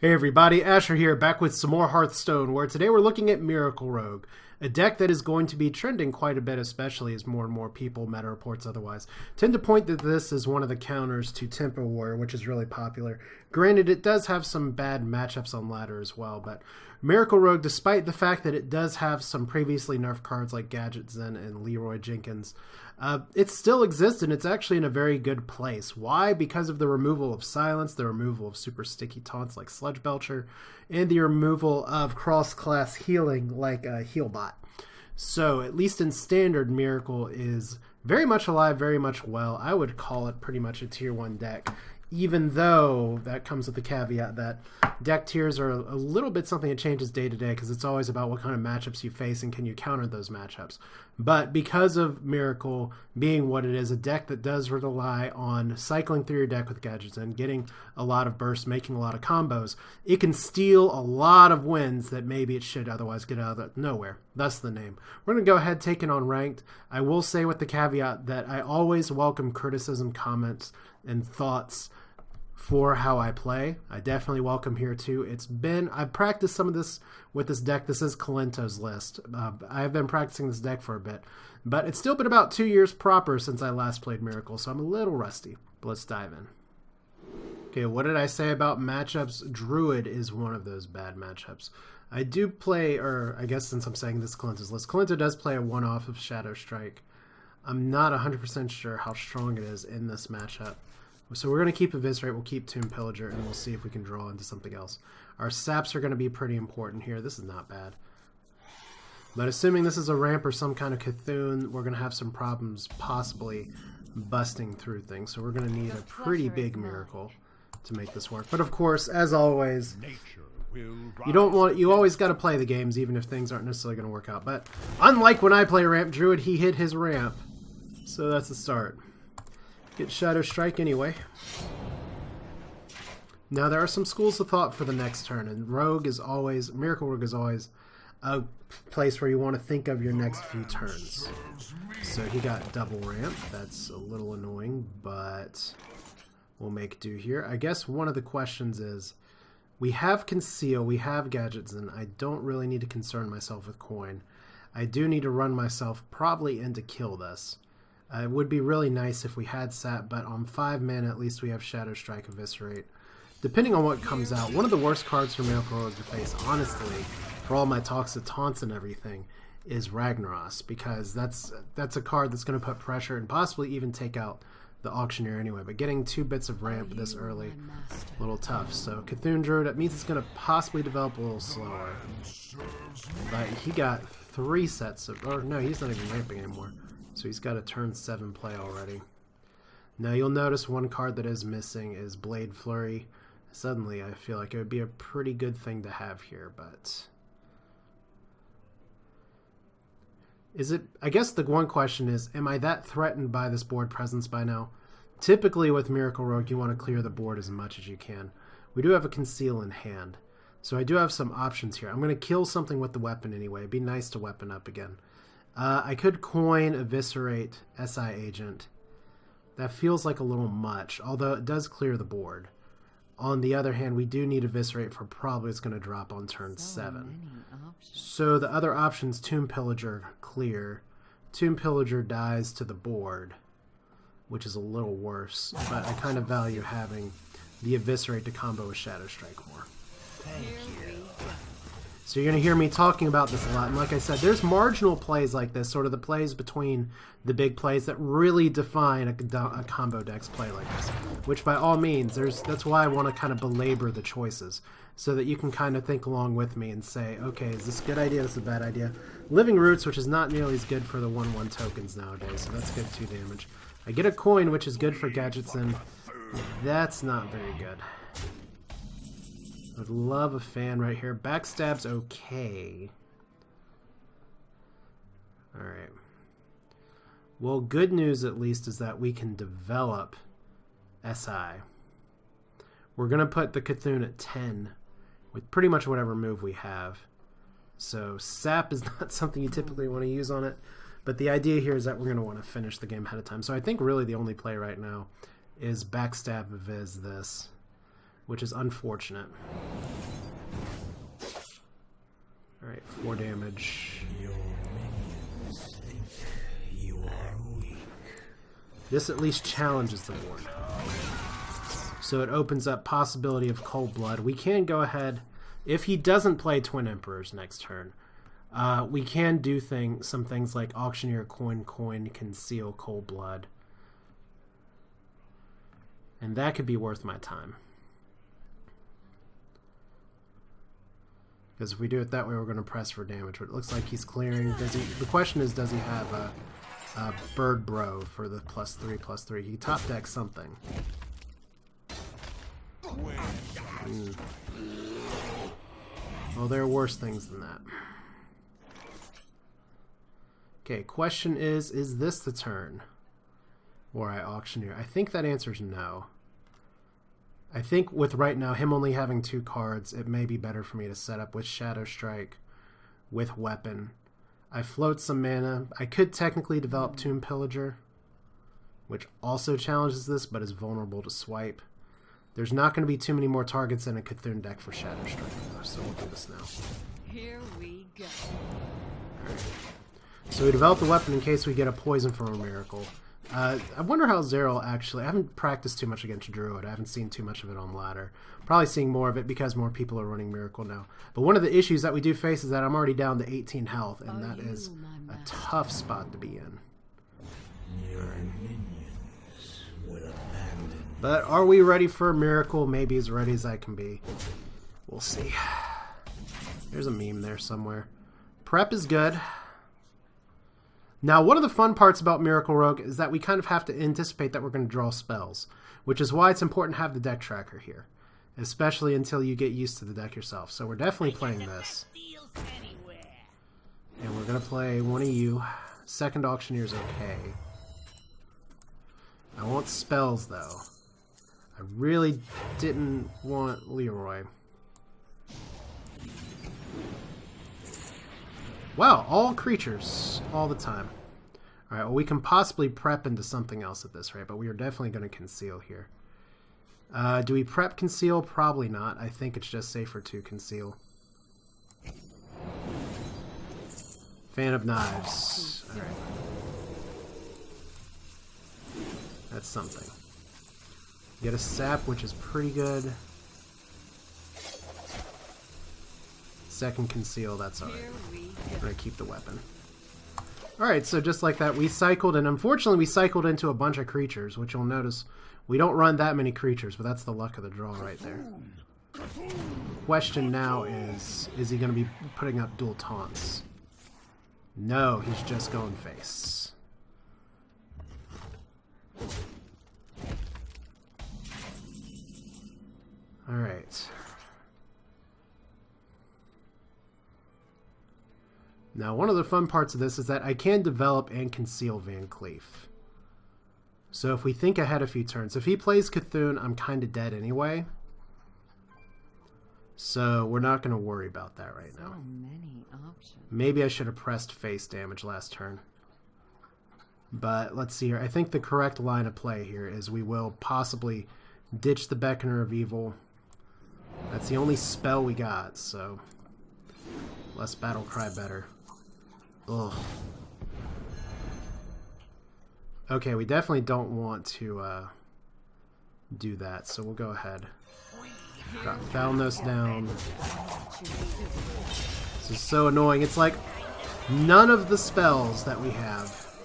Hey everybody, Asher here, back with some more Hearthstone, where today we're looking at Miracle Rogue, a deck that is going to be trending quite a bit, especially as more and more people, meta reports otherwise, tend to point that this is one of the counters to Tempo Warrior, which is really popular. Granted, it does have some bad matchups on ladder as well, but Miracle Rogue, despite the fact that it does have some previously nerfed cards like Gadget Zen and Leroy Jenkins, it still exists, and it's actually in a very good place. Why? Because of the removal of Silence, the removal of super sticky taunts like Sludge Belcher, and the removal of cross-class healing like Healbot. So, at least in Standard, Miracle is very much alive, very much well. I would call it pretty much a Tier 1 deck, even though that comes with the caveat that deck tiers are a little bit something that changes day to day, because it's always about what kind of matchups you face and can you counter those matchups. But because of Miracle being what it is, a deck that does rely on cycling through your deck with gadgets and getting a lot of bursts, making a lot of combos, it can steal a lot of wins that maybe it should otherwise get out of nowhere. Thus the name. We're going to go ahead taking on ranked. I will say with the caveat that I always welcome criticism, comments, and thoughts for how I play. I definitely welcome here too. I've practiced some of this with this deck. This is Kolento's list. I've been practicing this deck for a bit, but it's still been about 2 years proper since I last played Miracle, so I'm a little rusty. But let's dive in. Okay, what did I say about matchups? Druid is one of those bad matchups. I do play, or I guess since I'm saying this is Kolento's list, Kolento does play a one-off of Shadow Strike. I'm not 100% sure how strong it is in this matchup. So we're going to keep Eviscerate, we'll keep Tomb Pillager, and we'll see if we can draw into something else. Our saps are going to be pretty important here. This is not bad. But assuming this is a ramp or some kind of Cthulhu, we're going to have some problems possibly busting through things. So we're going to need a pretty big miracle to make this work. But of course, as always, you always got to play the games even if things aren't necessarily going to work out. But unlike when I play ramp Druid, he hit his ramp. So that's a start. Get Shadow Strike anyway. Now there are some schools of thought for the next turn, and Miracle Rogue is always a place where you want to think of your next few turns. So he got double ramp. That's a little annoying, but we'll make do here. I guess one of the questions is, we have Conceal, we have Gadgets, and I don't really need to concern myself with coin. I do need to run myself probably in to kill this. It would be really nice if we had sap, but on 5 mana at least we have Shadow Strike, Eviscerate. Depending on what comes out, one of the worst cards for Miracle Rogue to face, honestly, for all my talks of taunts and everything, is Ragnaros, because that's a card that's going to put pressure and possibly even take out the Auctioneer anyway. But getting 2 bits of ramp this early, a little tough. So Cthulhu Druid, that means it's going to possibly develop a little slower. But he got 3 sets of, or no, he's not even ramping anymore. So he's got a turn 7 play already. Now you'll notice one card that is missing is Blade Flurry. Suddenly I feel like it would be a pretty good thing to have here, but I guess the one question is, am I that threatened by this board presence by now? Typically with Miracle Rogue you want to clear the board as much as you can. We do have a Conceal in hand, so I do have some options here. I'm going to kill something with the weapon anyway. It'd be nice to weapon up again. I could coin, Eviscerate, SI Agent. That feels like a little much, although it does clear the board. On the other hand, we do need Eviscerate for probably it's going to drop on turn 7. So the other options, Tomb Pillager, clear. Tomb Pillager dies to the board, which is a little worse, but I kind of value having the Eviscerate to combo with Shadow Strike more. Thank you. So you're going to hear me talking about this a lot, and like I said, there's marginal plays like this, sort of the plays between the big plays that really define a combo deck's play like this, which by all means, that's why I want to kind of belabor the choices, so that you can kind of think along with me and say, okay, is this a good idea, this is a bad idea? Living Roots, which is not nearly as good for the 1/1 tokens nowadays, so that's good 2 damage. I get a coin, which is good for Gadgets, and that's not very good. Would love a fan right here. Backstab's okay. Alright. Well, good news at least is that we can develop SI. We're going to put the Cthulhu at 10 with pretty much whatever move we have. So sap is not something you typically want to use on it, but the idea here is that we're going to want to finish the game ahead of time. So I think really the only play right now is Backstab Viz this, which is unfortunate. Alright, 4 damage. This at least challenges the board. So it opens up possibility of Cold Blood. We can go ahead, if he doesn't play Twin Emperors next turn, we can do some things like Auctioneer, Coin, Conceal, Cold Blood. And that could be worth my time. Because if we do it that way, we're going to press for damage. But it looks like he's clearing. The question is, does he have a Bird Bro for the +3/+3? He top decks something. Well, there are worse things than that. Okay, question is this the turn where I Auctioneer? I think that answer's no. I think with right now, him only having 2 cards, it may be better for me to set up with Shadow Strike, with Weapon. I float some mana. I could technically develop Tomb Pillager, which also challenges this, but is vulnerable to swipe. There's not going to be too many more targets in a Cthulhu deck for Shadow Strike, though, so we'll do this now. Here we go. Alright. So we develop the weapon in case we get a poison from a miracle. I wonder how Zeril actually... I haven't practiced too much against Druid. I haven't seen too much of it on ladder. Probably seeing more of it because more people are running Miracle now. But one of the issues that we do face is that I'm already down to 18 health, and that is a tough spot to be in. But are we ready for a Miracle? Maybe as ready as I can be. We'll see. There's a meme there somewhere. Prep is good. Now, one of the fun parts about Miracle Rogue is that we kind of have to anticipate that we're going to draw spells, which is why it's important to have the deck tracker here, especially until you get used to the deck yourself. So we're definitely playing this. And we're going to play one of you. Second Auctioneer's okay. I want spells, though. I really didn't want Leroy. Wow, all creatures, all the time. Alright, well we can possibly prep into something else at this rate, but we are definitely going to conceal here. Do we prep conceal? Probably not. I think it's just safer to conceal. Fan of Knives. Alright. That's something. Get a sap, which is pretty good. Second conceal, that's alright. We're going to keep the weapon. Alright, so just like that, we cycled, and unfortunately we cycled into a bunch of creatures, which you'll notice we don't run that many creatures, but that's the luck of the draw right there. Question now is he going to be putting up dual taunts? No, he's just going face. Alright. Now, one of the fun parts of this is that I can develop and conceal Van Cleef. So if we think ahead a few turns, if he plays Cthulhu, I'm kind of dead anyway. So we're not going to worry about that right now. Many options. Maybe I should have pressed face damage last turn. But let's see here. I think the correct line of play here is we will possibly ditch the Beckoner of Evil. That's the only spell we got, so less battle cry better. Ugh. Okay, we definitely don't want to do that, so we'll go ahead. Drop Thalnos down. This is so annoying. It's like none of the spells that we have.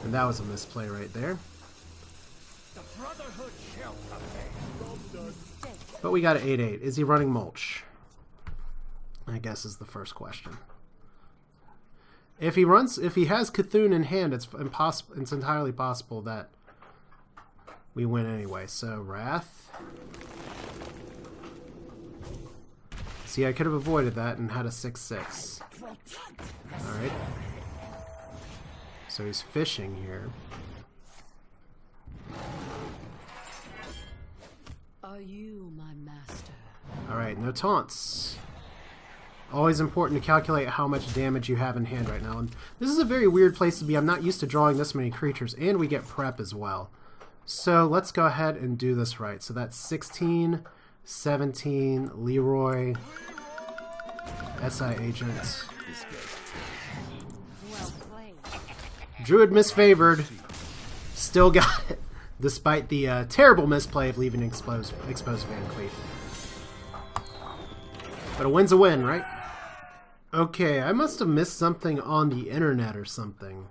And that was a misplay right there. But we got an 8/8. Is he running Mulch? I guess is the first question. If he has Cthulhu in hand, it's impossible. It's entirely possible that we win anyway. So Wrath. See, I could have avoided that and had a 6/6. All right. So he's fishing here. Are you my master? All right, no taunts. Always important to calculate how much damage you have in hand right now. And this is a very weird place to be. I'm not used to drawing this many creatures, and we get prep as well. So let's go ahead and do this right. So that's 16, 17, Leroy. SI agent. Well played. Druid misfavored. Still got it. Despite the terrible misplay of leaving exposed Van Cleef. But a win's a win, right? Okay, I must have missed something on the internet or something.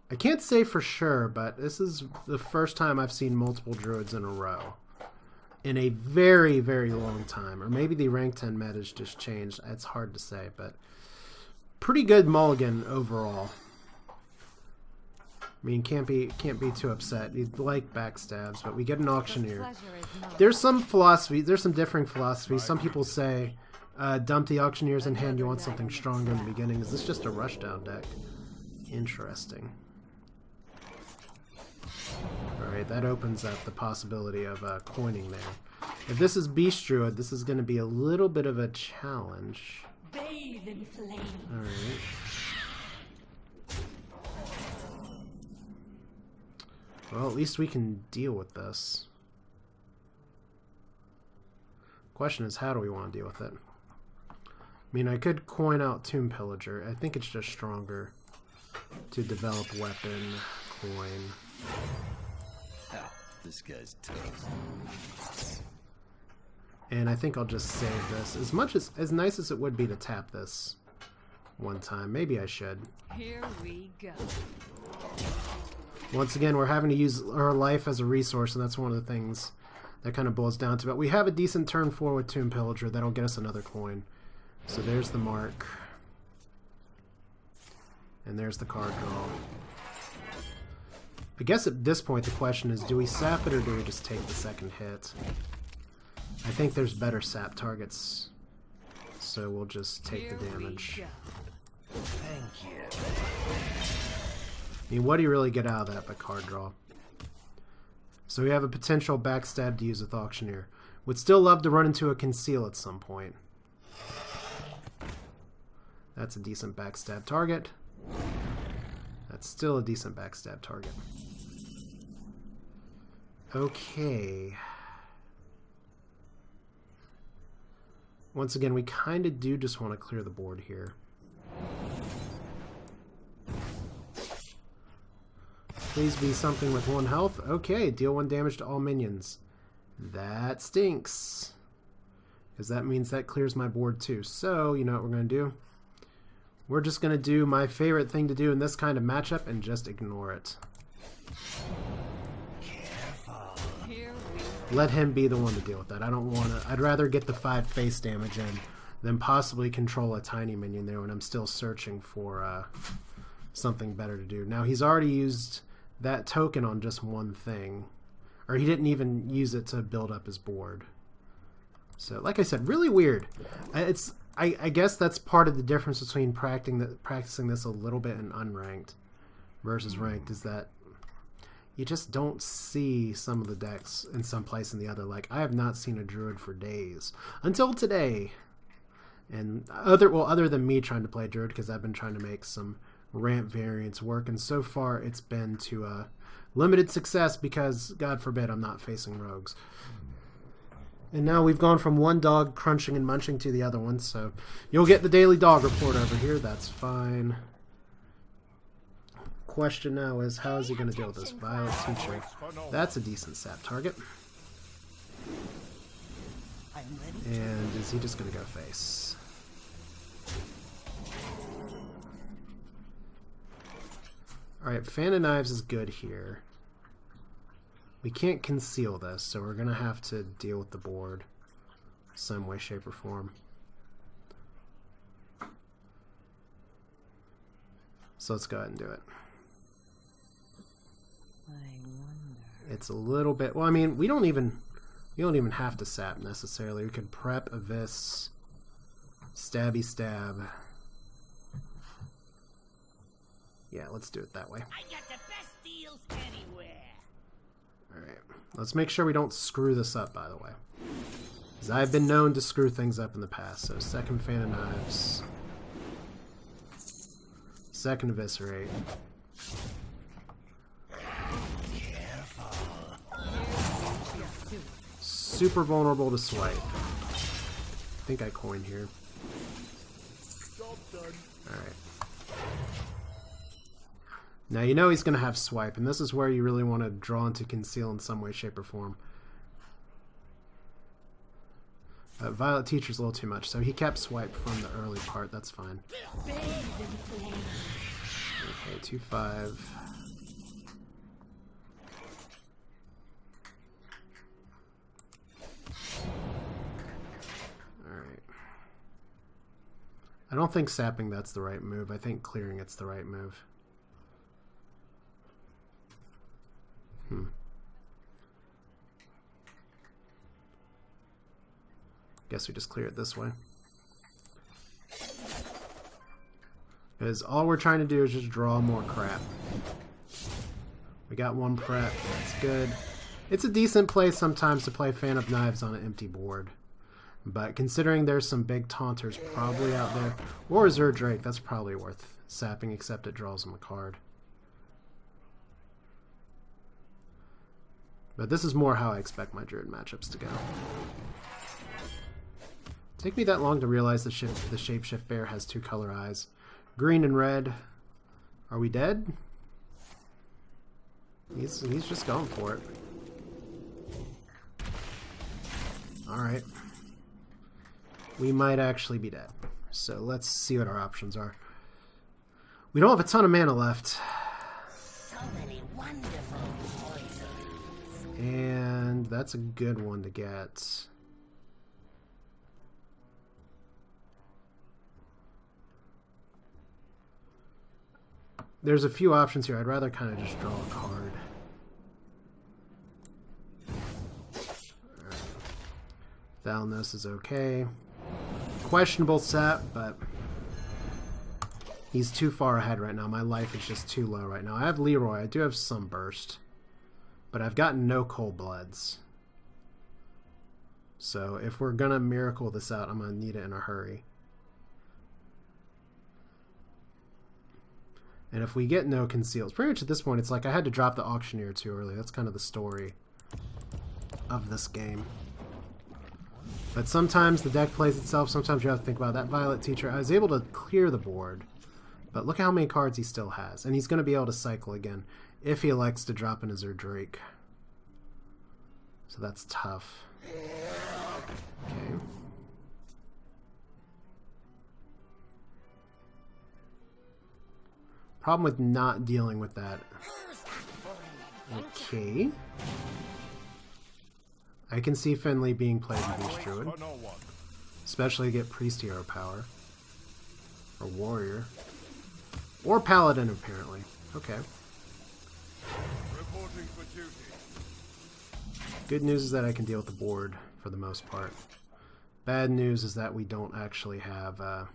I can't say for sure, but this is the first time I've seen multiple druids in a row. In a very, very long time. Or maybe the rank 10 meta's just changed. It's hard to say, but pretty good mulligan overall. I mean, can't be too upset. You'd like backstabs, but we get an Auctioneer. There's some philosophy. There's some differing philosophies. Some people say, dump the Auctioneers in hand. You want something stronger in the beginning. Is this just a rushdown deck? Interesting. All right, that opens up the possibility of coining there. If this is Beast Druid, this is going to be a little bit of a challenge. Bathe in flame. All right. Well, at least we can deal with this. Question is, how do we want to deal with it? I mean, I could coin out Tomb Pillager. I think it's just stronger to develop weapon, coin. Oh, this guy's toast. And I think I'll just save this. As nice as it would be to tap this one time, maybe I should. Here we go. Once again, we're having to use our life as a resource, and that's one of the things that kind of boils down to it. We have a decent turn 4 with Tomb Pillager. That'll get us another coin. So there's the mark. And there's the card draw. I guess at this point the question is, do we sap it or do we just take the second hit? I think there's better sap targets. So we'll just take the damage. Thank you. I mean, what do you really get out of that but card draw? So we have a potential backstab to use with Auctioneer. Would still love to run into a conceal at some point. That's a decent backstab target. That's still a decent backstab target. Okay. Once again, we kind of do just want to clear the board here. Please be something with 1 health. Okay, deal 1 damage to all minions. That stinks. Because that means that clears my board too. So, you know what we're going to do? We're just going to do my favorite thing to do in this kind of matchup and just ignore it. Let him be the one to deal with that. I don't want to... I'd rather get the 5 face damage in than possibly control a tiny minion there when I'm still searching for something better to do. Now, he's already used that token on just one thing. Or he didn't even use it to build up his board. So, like I said, really weird. I guess that's part of the difference between practicing this a little bit in unranked versus ranked, is that you just don't see some of the decks in some place in the other. Like, I have not seen a Druid for days. Until today. And other than me trying to play Druid, because I've been trying to make some ramp variants work, and so far it's been to limited success because, God forbid, I'm not facing rogues. And now we've gone from one dog crunching and munching to the other one, so you'll get the daily dog report over here. That's fine. Question now is, how is he going to deal with this? Violet Teacher. That's a decent sap target. And is he just going to go face? Alright, Fan of Knives is good here. We can't conceal this, so we're going to have to deal with the board some way, shape, or form. So let's go ahead and do it. It's a little bit... Well, I mean, we don't even have to sap necessarily. We could prep Abyss, stabby stab. Yeah, let's do it that way. I got the best deals anywhere. Alright, let's make sure we don't screw this up, by the way. Because I've been known to screw things up in the past. So, second Fan of Knives. Second Eviscerate. Super vulnerable to swipe. I think I coin here. Alright. Now you know he's going to have swipe, and this is where you really want to draw into conceal in some way, shape, or form. Violet Teacher's a little too much, so he kept swipe from the early part, that's fine. Okay, 2-5. Alright. I don't think sapping that's the right move. I think clearing it's the right move. Guess we just clear it this way. Because all we're trying to do is just draw more crap. We got one prep, that's good. It's a decent play sometimes to play Fan of Knives on an empty board. But considering there's some big taunters probably out there, or Azure Drake, that's probably worth sapping, except it draws him a card. But this is more how I expect my Druid matchups to go. Take me that long to realize the Shapeshift Bear has 2 color eyes. Green and red. Are we dead? He's just going for it. Alright. We might actually be dead. So let's see what our options are. We don't have a ton of mana left. So many wonderful poisons. And that's a good one to get. There's a few options here. I'd rather kind of just draw a card. Thalnos is okay. Questionable sap, but he's too far ahead right now. My life is just too low right now. I have Leroy. I do have some burst, but I've got no cold bloods. So if we're gonna miracle this out, I'm gonna need it in a hurry. And if we get no conceals, pretty much at this point, it's like I had to drop the Auctioneer too early. That's kind of the story of this game. But sometimes the deck plays itself. Sometimes you have to think about that Violet Teacher. I was able to clear the board, but look how many cards he still has. And he's going to be able to cycle again if he elects to drop an Azure Drake. So that's tough. Okay. Problem with not dealing with that. Okay. I can see Finley being played in Beast Druid. Especially to get Priest Hero power. Or Warrior. Or Paladin, apparently. Okay. Good news is that I can deal with the board for the most part. Bad news is that we don't actually have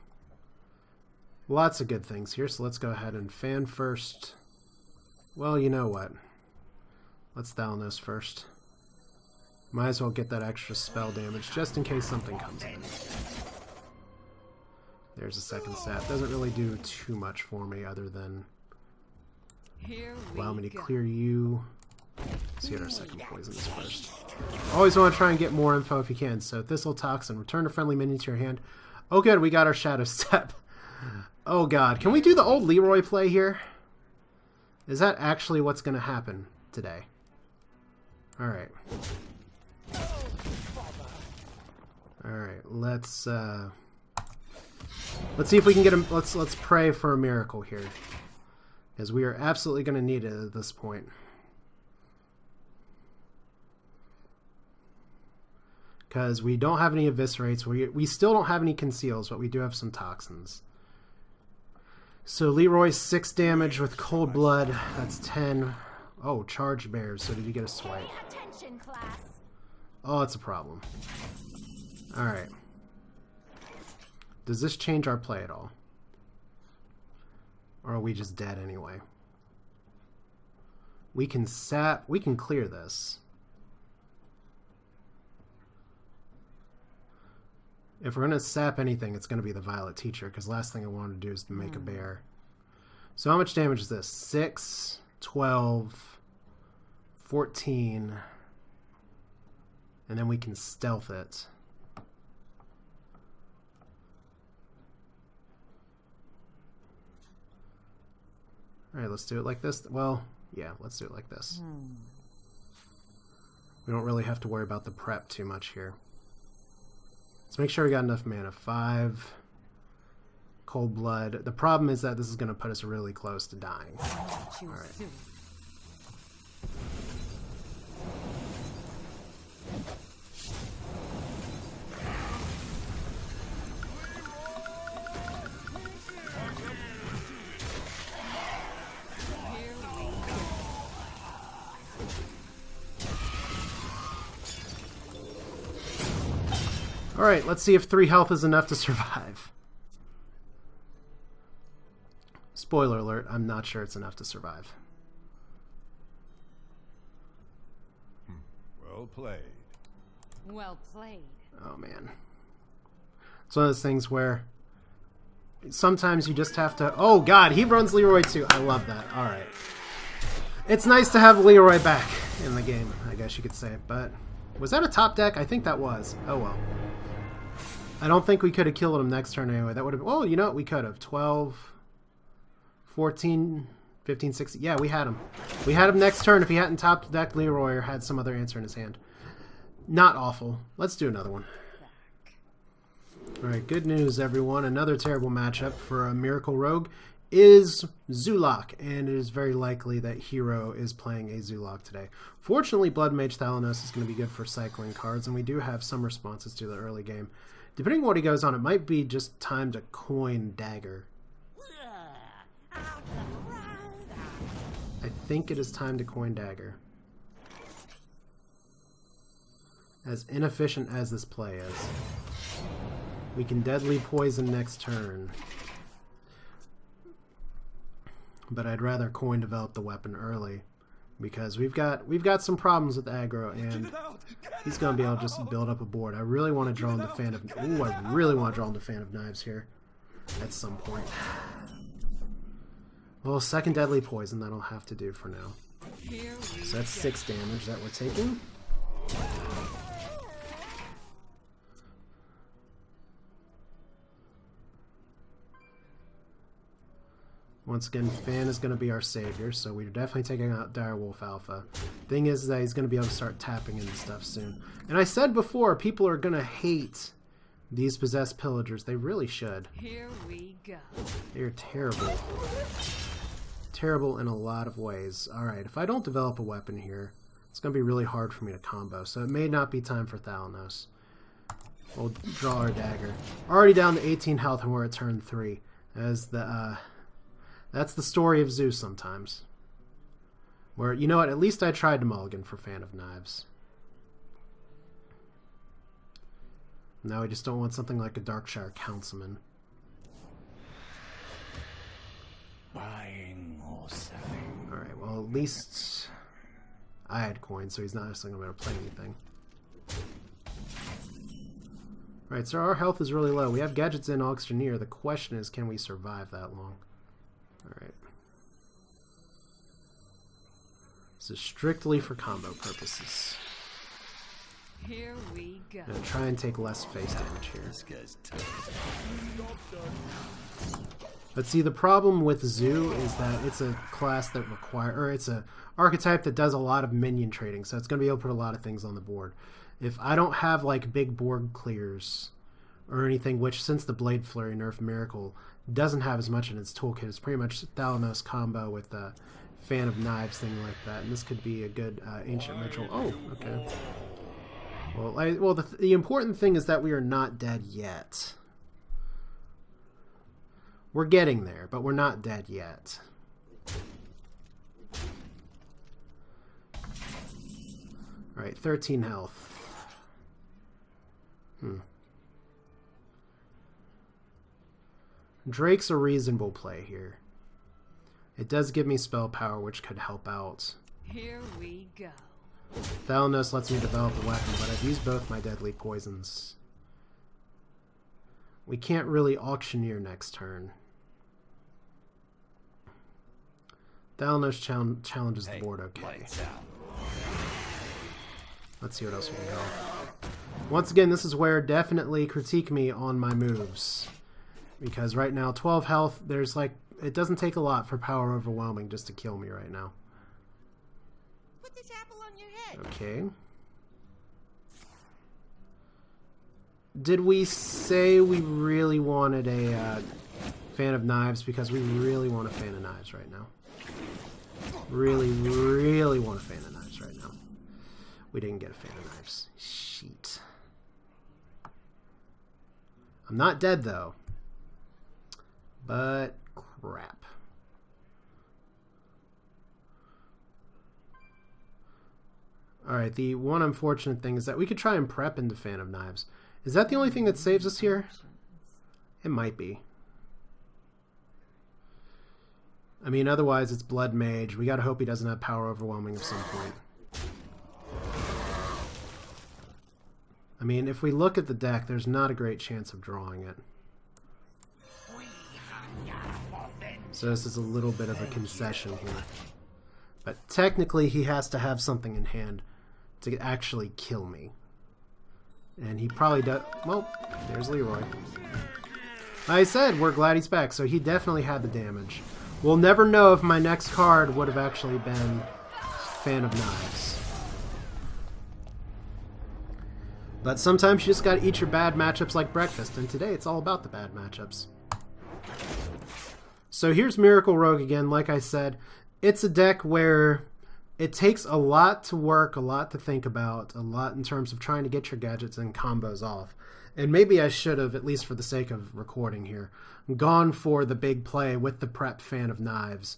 lots of good things here, so let's go ahead and fan first. Well, you know what? Let's Thalnos first. Might as well get that extra spell damage just in case something comes in. There's a second sap. Doesn't really do too much for me other than allow me to clear you. Let's see what our second poison is first. Always want to try and get more info if you can. So Thistle Toxin, return a friendly minion to your hand. Oh good, we got our Shadow Step. Oh god, can we do the old Leroy play here? Is that actually what's going to happen today? Alright. Alright, let's see if we can get him. Let's pray for a miracle here. Because we are absolutely going to need it at this point. Because we don't have any eviscerates. We still don't have any conceals, but we do have some toxins. So Leroy's 6 damage with cold blood. That's 10. Oh, charged bears. So did you get a swipe? Attention, class. Oh, it's a problem. Alright. Does this change our play at all? Or are we just dead anyway? We can clear this. If we're going to sap anything, it's going to be the Violet Teacher, because last thing I wanted to do is to make a bear. So how much damage is this? 6, 12, 14, and then we can stealth it. let's do it like this. Well, yeah, let's do it like this. We don't really have to worry about the prep too much here. Let's make sure we got enough mana. 5 cold blood. The problem is that this is going to put us really close to dying. All right. Alright, let's see if 3 health is enough to survive. Spoiler alert, I'm not sure it's enough to survive. Well played. Well played. Oh man. It's one of those things where sometimes you just have to... Oh god, he runs Leroy too. I love that. Alright. It's nice to have Leroy back in the game, I guess you could say. But was that a top deck? I think that was. Oh well. I don't think we could have killed him next turn anyway. That would have... Oh, you know what? We could have. 12, 14, 15, 16. Yeah, we had him. We had him next turn if he hadn't top decked Leroy or had some other answer in his hand. Not awful. Let's do another one. Alright, good news, everyone. Another terrible matchup for a Miracle Rogue is Zulok, and it is very likely that Hero is playing a Zulok today. Fortunately, Blood Mage Thalanos is going to be good for cycling cards, and we do have some responses to the early game. Depending on what he goes on, it might be just time to coin Dagger. I think it is time to coin Dagger. As inefficient as this play is. We can Deadly Poison next turn. But I'd rather coin develop the weapon early. Because we've got some problems with aggro, and he's going to be able to just build up a board. I really want to draw on the Fan of... Ooh, I really want to draw on the Fan of Knives here. At some point. Well, second Deadly Poison, that'll have to do for now. So that's 6 damage that we're taking. Once again, Fan is going to be our savior, so we're definitely taking out Direwolf Alpha. Thing is that he's going to be able to start tapping into stuff soon. And I said before, people are going to hate these Possessed Pillagers. They really should. Here we go. They're terrible. Terrible in a lot of ways. Alright, if I don't develop a weapon here, it's going to be really hard for me to combo, so it may not be time for Thalanos. We'll draw our dagger. Already down to 18 health and we're at turn 3. As the, that's the story of Zeus sometimes. Where, you know what, at least I tried to mulligan for Fan of Knives. Now we just don't want something like a Darkshire Councilman. Buying or selling. Alright, well at least I had coins, so he's not necessarily going to play anything. Alright, so our health is really low. We have gadgets in Auctioneer. The question is, can we survive that long? Alright. This is strictly for combo purposes. Here we go. I'm going to try and take less face damage here. This guy's tough. But see, the problem with Zoo is that it's a class that it's a archetype that does a lot of minion trading, so it's going to be able to put a lot of things on the board. If I don't have like big board clears or anything, which since the Blade Flurry nerf Miracle doesn't have as much in its toolkit, it's pretty much Thalanos combo with the Fan of Knives, thing like that, and this could be a good ancient ritual. Oh, okay. Well, the important thing is that we are not dead yet. We're getting there, but we're not dead yet. Alright, 13 health. Drake's a reasonable play here. It does give me spell power, which could help out. Here we go. Thalanos lets me develop a weapon, but I've used both my deadly poisons. We can't really Auctioneer next turn. Thalanos challenges the board okay. Let's see what else we can go. Once again, this is where definitely critique me on my moves. Because right now, 12 health, there's like it doesn't take a lot for power overwhelming just to kill me right now. Put this apple on your head. Okay. Did we say we really wanted a fan of knives? Because we really want a fan of knives right now. Really, really want a fan of knives right now. We didn't get a fan of knives. Shit. I'm not dead though. But crap. Alright, the one unfortunate thing is that we could try and prep into Fan of Knives. Is that the only thing that saves us here? It might be. I mean, otherwise it's Blood Mage. We gotta hope he doesn't have power overwhelming at some point. I mean, if we look at the deck, there's not a great chance of drawing it. So this is a little bit of a concession here. But technically he has to have something in hand to actually kill me. And he probably does. Well, there's Leroy. Like I said, we're glad he's back, so he definitely had the damage. We'll never know if my next card would have actually been Fan of Knives. But sometimes you just gotta eat your bad matchups like breakfast, and today it's all about the bad matchups. So here's Miracle Rogue again. Like I said, it's a deck where it takes a lot to work, a lot to think about, a lot in terms of trying to get your gadgets and combos off. And maybe I should have, at least for the sake of recording here, gone for the big play with the prep Fan of Knives.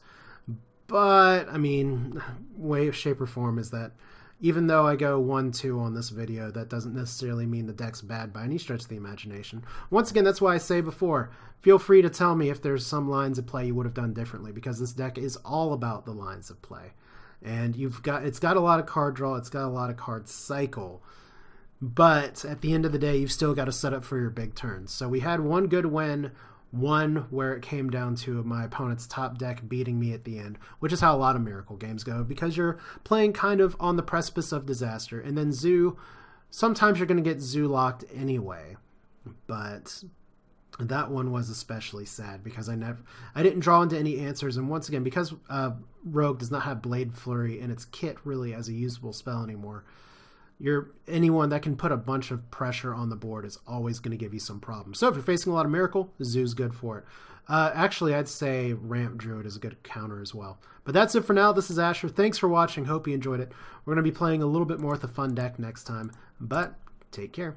But, I mean, way, shape, or form is that even though I go 1-2 on this video, that doesn't necessarily mean the deck's bad by any stretch of the imagination. Once again, that's why I say before, feel free to tell me if there's some lines of play you would have done differently, because this deck is all about the lines of play. And it's got a lot of card draw, it's got a lot of card cycle, but at the end of the day, you've still got to set up for your big turns. So we had one good win, one where it came down to my opponent's top deck beating me at the end, which is how a lot of Miracle games go, because you're playing kind of on the precipice of disaster. And then Zoo, sometimes you're going to get Zoo locked anyway, but that one was especially sad because I didn't draw into any answers. And once again, because Rogue does not have Blade Flurry in its kit really as a usable spell anymore, anyone that can put a bunch of pressure on the board is always going to give you some problems. So if you're facing a lot of Miracle, Zoo's good for it. Actually, I'd say Ramp Druid is a good counter as well. But that's it for now. This is Asher. Thanks for watching. Hope you enjoyed it. We're going to be playing a little bit more with a fun deck next time. But take care.